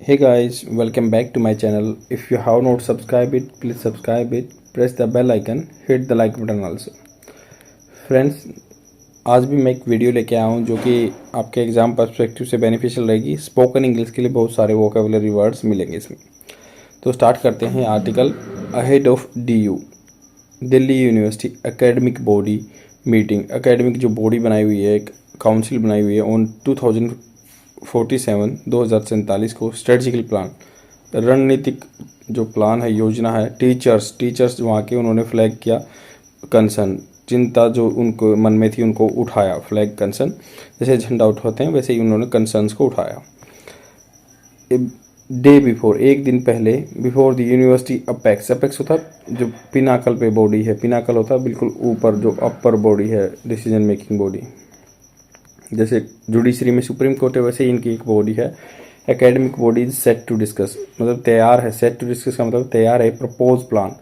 Hey guys, welcome back to my channel. If you have not subscribed it, please subscribe it. Press the bell icon, hit the like button also. Friends, आज भी मैं एक video लेके आया हूँ जो कि आपके एग्ज़ाम पर्सपेक्टिव से बेनिफिशियल रहेगी। स्पोकन इंग्लिश के लिए बहुत सारे वोकेबुलरी वर्ड्स मिलेंगे इसमें। तो स्टार्ट करते हैं article ahead of DU, Delhi university academic body meeting. Academic जो बॉडी बनाई हुई है, एक काउंसिल बनाई हुई है ऑन 2047 को स्ट्रेटजिकल प्लान, रणनीतिक जो प्लान है, योजना है। टीचर्स वहाँ के उन्होंने फ्लैग किया कंसर्न, चिंता जो उनको मन में थी उनको उठाया। फ्लैग कंसर्न जैसे झंडा उठाते हैं वैसे ही उन्होंने कंसर्न्स को उठाया। डे बिफोर, एक दिन पहले, बिफोर द यूनिवर्सिटी अपेक्स होता है जो पिनाकल पे बॉडी है। पिनाकल होता है बिल्कुल ऊपर, जो अपर बॉडी है, डिसीजन मेकिंग बॉडी। जैसे जुडिशरी में सुप्रीम कोर्ट है वैसे ही इनकी एक बॉडी है। Academic body is set to discuss, मतलब तैयार है। सेट टू डिस्कस का मतलब तैयार है। प्रपोज प्लान,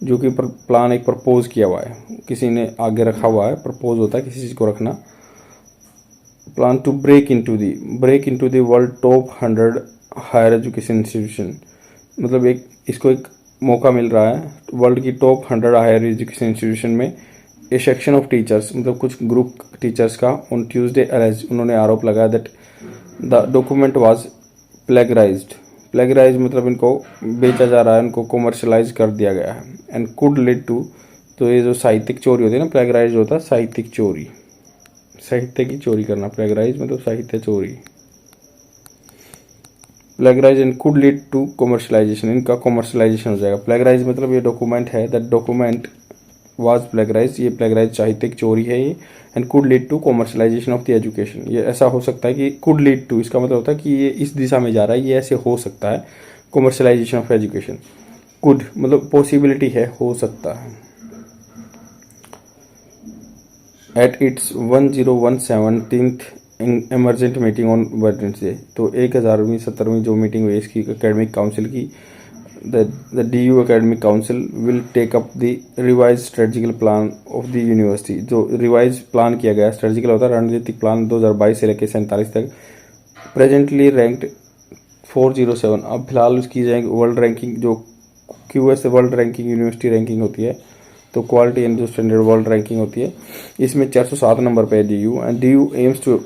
जो कि प्लान एक प्रपोज किया हुआ है, किसी ने आगे रखा हुआ है। प्रपोज होता है किसी चीज़ को रखना। Plan to break into the world top 100 higher education institution, मतलब इसको एक मौका मिल रहा है वर्ल्ड की टॉप 100 हायर एजुकेशन इंस्टीट्यूशन में। ए सेक्शन ऑफ टीचर्स, मतलब कुछ ग्रुप टीचर्स का ऑन ट्यूसडे अरेस्ट, उन्होंने आरोप लगाया that the document was plagiarise मतलब इनको बेचा जा रहा है, इनको कॉमर्शलाइज कर दिया गया है। एंड कुड लीड टू, तो ये जो साहित्यिक चोरी होती है ना, प्लेगराइज होता है साहित्यिक चोरी, साहित्य की चोरी करना। प्लेगराइज मतलब साहित्य चोरी। Plagiarise and could lead to commercialisation, इनका कॉमर्शलाइजेशन हो जाएगा। प्लेगराइज मतलब ये डॉक्यूमेंट है, दैट डॉक्यूमेंट वाज प्लेगराइज, ये प्लेगराइज साहित्यिक चोरी है ये। And could lead to commercialisation of the education, ये ऐसा हो सकता है कि कुड लीड टू, इसका मतलब होता है कि ये इस दिशा में जा रहा है, ये ऐसे हो सकता है। कॉमर्शलाइजेशन ऑफ एजुकेशन, कुड मतलब पॉसिबिलिटी है, हो सकता है। At its 1017th emergent meeting on Wednesday, तो 1017वीं जो मीटिंग हुई इसकी एकेडमिक काउंसिल की, the DU academic council will take up the revised strategical plan of the university। जो रिवाइज प्लान किया गया, स्ट्रेटजिकल होता है रणनीतिक प्लान 2022 से लेकर 47 तक। प्रेजेंटली रैंक्ड 407, अब फिलहाल उसकी जाएंगे वर्ल्ड रैंकिंग, जो QS world ranking university ranking होती है, तो क्वालिटी एंड जो स्टैंडर्ड वर्ल्ड रैंकिंग होती है, इसमें 407 नंबर पे है DU। And DU aims to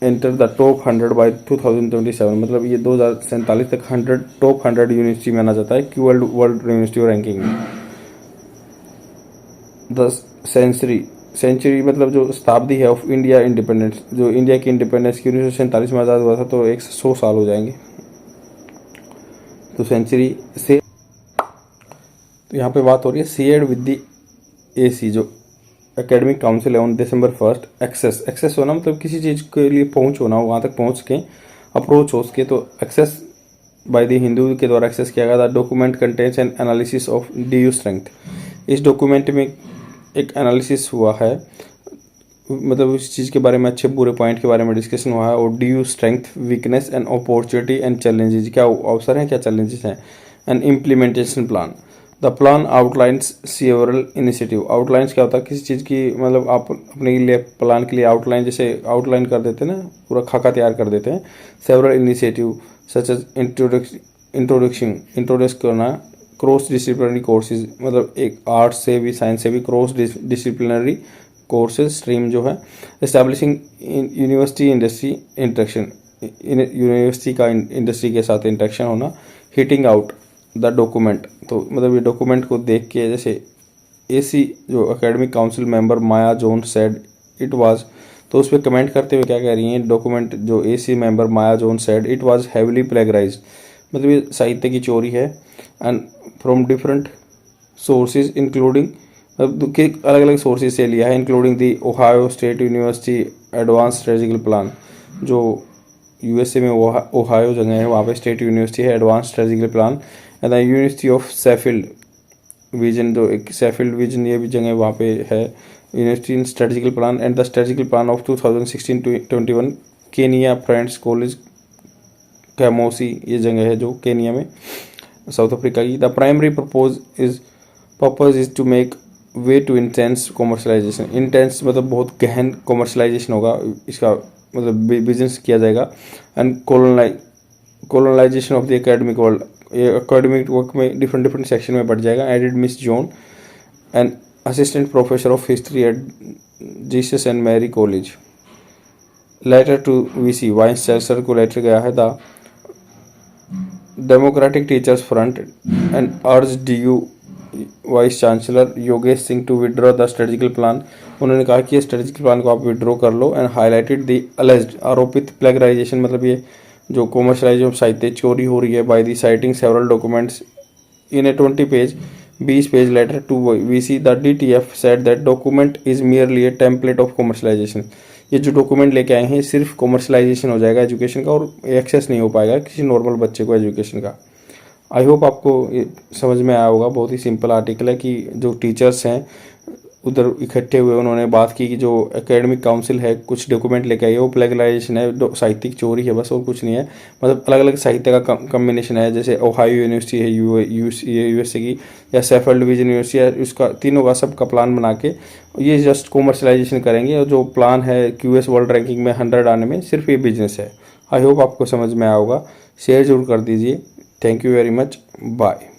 enter the top 100 by 2027, मतलब ये 2047 तक टॉप 100 यूनिवर्सिटी में आना जाता है कि वर्ल्ड यूनिवर्सिटी रैंकिंग में। द सेंचुरी मतलब जो शताब्दी है ऑफ इंडिया इंडिपेंडेंस, जो इंडिया की इंडिपेंडेंस की 1947 में आज़ाद हुआ था, तो 100 साल हो जाएंगे। तो सेंचुरी से, तो यहाँ पे बात हो रही है सीएड विद द AC, जो एकेडमिक काउंसिल है ऑन December 1st। एक्सेस होना मतलब किसी चीज़ के लिए पहुंच होना, वहाँ तक पहुंच के अप्रोच हो उसके, तो एक्सेस बाय द हिंदू के द्वारा एक्सेस किया गया था। Document contains an analysis of DU strength, इस डॉक्यूमेंट में एक एनालिसिस हुआ है, मतलब उस चीज़ के बारे में, अच्छे बुरे पॉइंट के बारे में डिस्कशन हुआ है। और DU strength, weakness and opportunity and challenges, क्या अवसर हैं क्या चैलेंजेस हैं। And implementation plan, the plan outlines several initiative. Outlines क्या होता है किसी चीज़ की, मतलब आप अपने लिए प्लान के लिए आउटलाइन, जैसे आउटलाइन कर देते हैं ना, पूरा खाका तैयार कर देते हैं। Several initiative such as introduce करना क्रॉस डिसिप्लिनरी कोर्सेज, मतलब एक आर्ट्स से भी साइंस से भी क्रॉस डिसिप्लिनरी कोर्सेज स्ट्रीम जो है। Establishing university industry interaction, university का इंडस्ट्री के साथ इंटरेक्शन होना। हिटिंग आउट द डॉक्यूमेंट, तो मतलब ये डॉक्यूमेंट को देख के, जैसे AC जो academic council member Maya John said it was, तो उस पर कमेंट करते हुए क्या कह रही हैं, डॉक्यूमेंट जो AC member Maya John said it was heavily plagiarised, मतलब ये साहित्य की चोरी है। And from different sources including, मतलब अलग अलग सोर्सेज से लिया है, including the Ohio State University advance strategical plan, जो USA में ओहायो जगह है, वहाँ पे स्टेट यूनिवर्सिटी है, advance strategical plan. And the University of Sheffield vision, जो एक शेफील्ड विजन ये भी जगह वहाँ पे है, university in strategical plan. And the strategical plan of 2016-21 Kenya Friends College Kaimosi, ये जगह है जो केनिया में, साउथ अफ्रीका की। The primary purpose is to make way to intense commercialisation. Intense मतलब बहुत गहन कॉमर्शलाइजेशन होगा इसका, मतलब बिजनेस किया जाएगा। And colonisation of the academic world, ये एकेडमिक वर्क में डिफरेंट डिफरेंट सेक्शन में बढ़ जाएगा। Added Ms John and assistant professor of history at Jesus and Mary College. Letter to VC, vice chancellor को लेटर गया है। The Democratic Teachers Front and urged DU vice chancellor Yogesh Singh to withdraw the strategical plan. उन्होंने कहा कि strategical plan को आप withdraw कर लो। एंड हाईलाइटेड द अलेज्ड, आरोपित प्लेगराइजेशन, मतलब ये जो कॉमर्शलाइजेशन साहित्य चोरी हो रही है, by the citing several documents in a 20 page letter to VC। The DTF said that document is merely a template of commercialisation. ये जो डॉक्यूमेंट लेके आए हैं सिर्फ कॉमर्शलाइजेशन हो जाएगा एजुकेशन का, और एक्सेस नहीं हो पाएगा किसी नॉर्मल बच्चे को एजुकेशन का। आई होप आपको ये समझ में आया होगा। बहुत ही सिंपल आर्टिकल है कि जो टीचर्स हैं उधर इकट्ठे हुए, उन्होंने बात की कि जो एकेडमिक काउंसिल है कुछ डॉक्यूमेंट लेके आई है, वो प्लेगराइजेशन है, साहित्यिक चोरी है, बस और कुछ नहीं है। मतलब अलग अलग साहित्य का कम्बिनेशन है, जैसे ओहायो यूनिवर्सिटी है USA की, या शेफील्ड डिवीजन यूनिवर्सिटी है, उसका तीनों का सबका प्लान बना के ये जस्ट कॉमर्शलाइजेशन करेंगे। और जो प्लान है QS वर्ल्ड रैंकिंग में 100 आने में, सिर्फ ये बिजनेस है। आई होप आपको समझ में आया होगा। शेयर जरूर कर दीजिए। Thank you very much. Bye.